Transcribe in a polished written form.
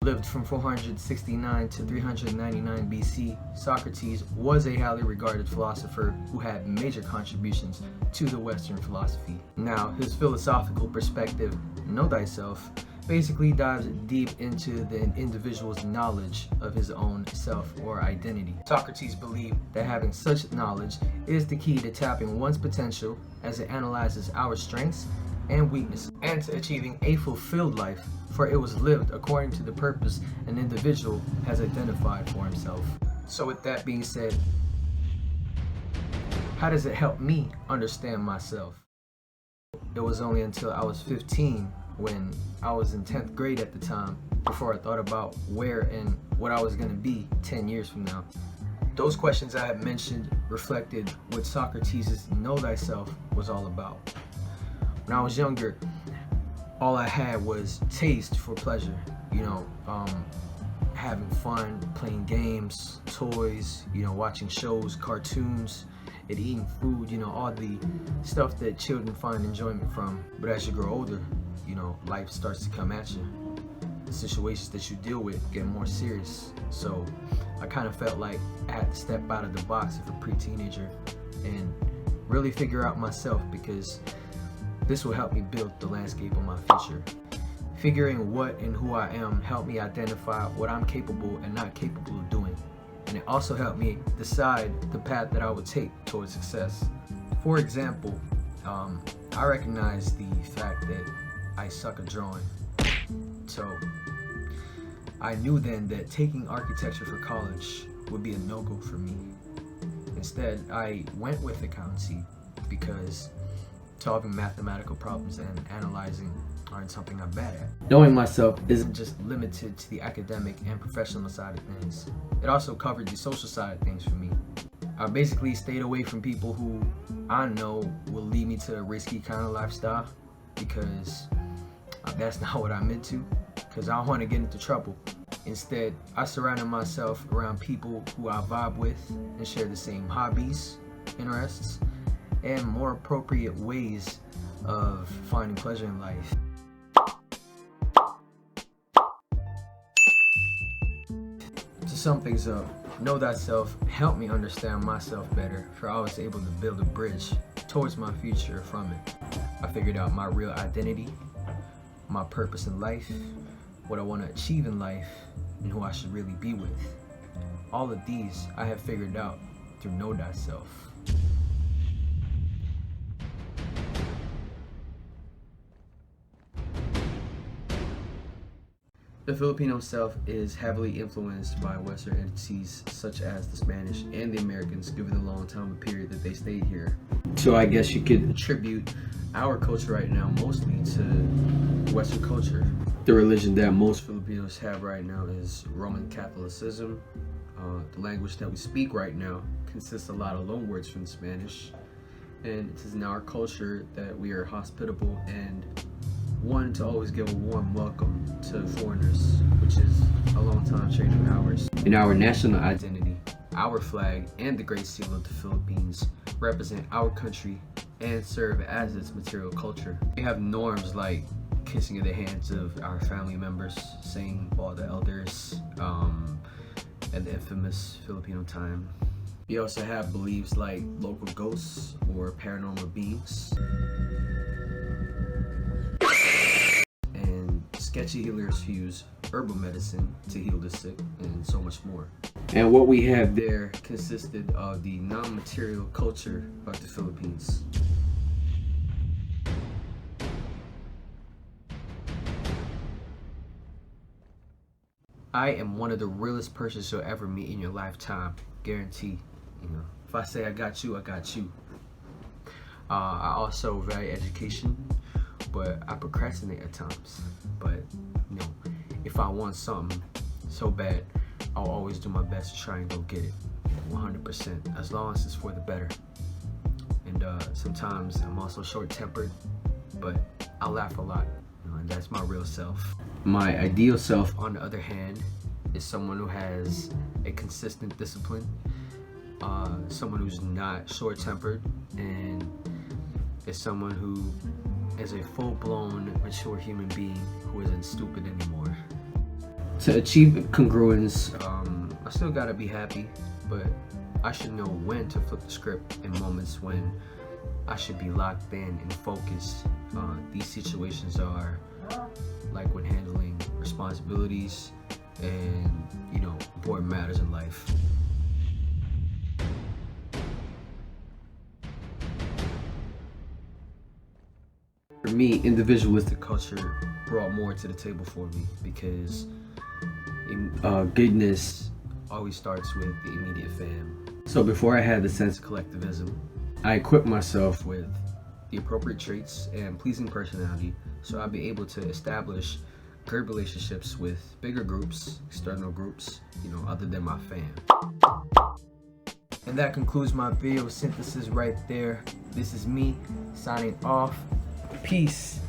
lived from 469 to 399 BC, Socrates was a highly regarded philosopher who had major contributions to the Western philosophy. Now, his philosophical perspective, Know Thyself, basically dives deep into the individual's knowledge of his own self or identity. Socrates believed that having such knowledge is the key to tapping one's potential as it analyzes our strengths and weaknesses, and to achieving a fulfilled life, for it was lived according to the purpose an individual has identified for himself. So with that being said, how does it help me understand myself? It was only until I was 15, when I was in 10th grade at the time, before I thought about where and what I was going to be 10 years from now. Those questions I had mentioned reflected what Socrates' Know Thyself was all about. When I was younger, all I had was taste for pleasure, having fun, playing games, toys, watching shows, cartoons, and eating food, all the stuff that children find enjoyment from. But as you grow older, life starts to come at you. The situations that you deal with get more serious. So I kind of felt like I had to step out of the box as a pre-teenager and really figure out myself, because this will help me build the landscape of my future. Figuring what and who I am helped me identify what I'm capable and not capable of doing. And it also helped me decide the path that I would take towards success. For example, I recognize the fact that I suck at drawing. So I knew then that taking architecture for college would be a no-go for me. Instead, I went with accountancy because solving mathematical problems and analyzing aren't something I'm bad at. Knowing myself isn't just limited to the academic and professional side of things. It also covered the social side of things for me. I basically stayed away from people who I know will lead me to a risky kind of lifestyle, because that's not what I'm into, because I don't want to get into trouble. Instead, I surrounded myself around people who I vibe with and share the same hobbies, interests, and more appropriate ways of finding pleasure in life. To sum things up, Know Thyself helped me understand myself better, for I was able to build a bridge towards my future from it. I figured out my real identity, my purpose in life, what I want to achieve in life, and who I should really be with. All of these I have figured out through Know Thyself. The Filipino self is heavily influenced by Western entities such as the Spanish and the Americans, given the long time period that they stayed here. So I guess you could attribute our culture right now mostly to Western culture. The religion that most Filipinos have right now is Roman Catholicism. The language that we speak right now consists a lot of loanwords from Spanish. And it is in our culture that we are hospitable and one to always give a warm welcome to foreigners, which is a long time trait of ours. In our national identity, our flag and the Great Seal of the Philippines represent our country and serve as its material culture. We have norms like kissing of the hands of our family members, saying all the elders, and the infamous Filipino time. We also have beliefs like local ghosts or paranormal beings, and sketchy healers who use herbal medicine to heal the sick, and so much more. And what we have there consisted of the non-material culture of the Philippines. I am one of the realest persons you'll ever meet in your lifetime, guarantee. If I say I got you, I got you. I also value education, but I procrastinate at times. But if I want something so bad, I'll always do my best to try and go get it, 100%, as long as it's for the better. And sometimes I'm also short-tempered, but I laugh a lot, and that's my real self. My ideal self, on the other hand, is someone who has a consistent discipline, someone who's not short-tempered, and is someone who is a full-blown, mature human being who isn't stupid anymore. To achieve congruence, I still gotta be happy, but I should know when to flip the script in moments when I should be locked in and focused. These situations are like when handling responsibilities and, you know, important matters in life. For me, individualistic culture brought more to the table for me because goodness always starts with the immediate fam. So before I had the sense of collectivism, I equipped myself with the appropriate traits and pleasing personality so I'd be able to establish good relationships with bigger groups, external groups, you know, other than my fam. And that concludes my video synthesis right there. This is me signing off. Peace.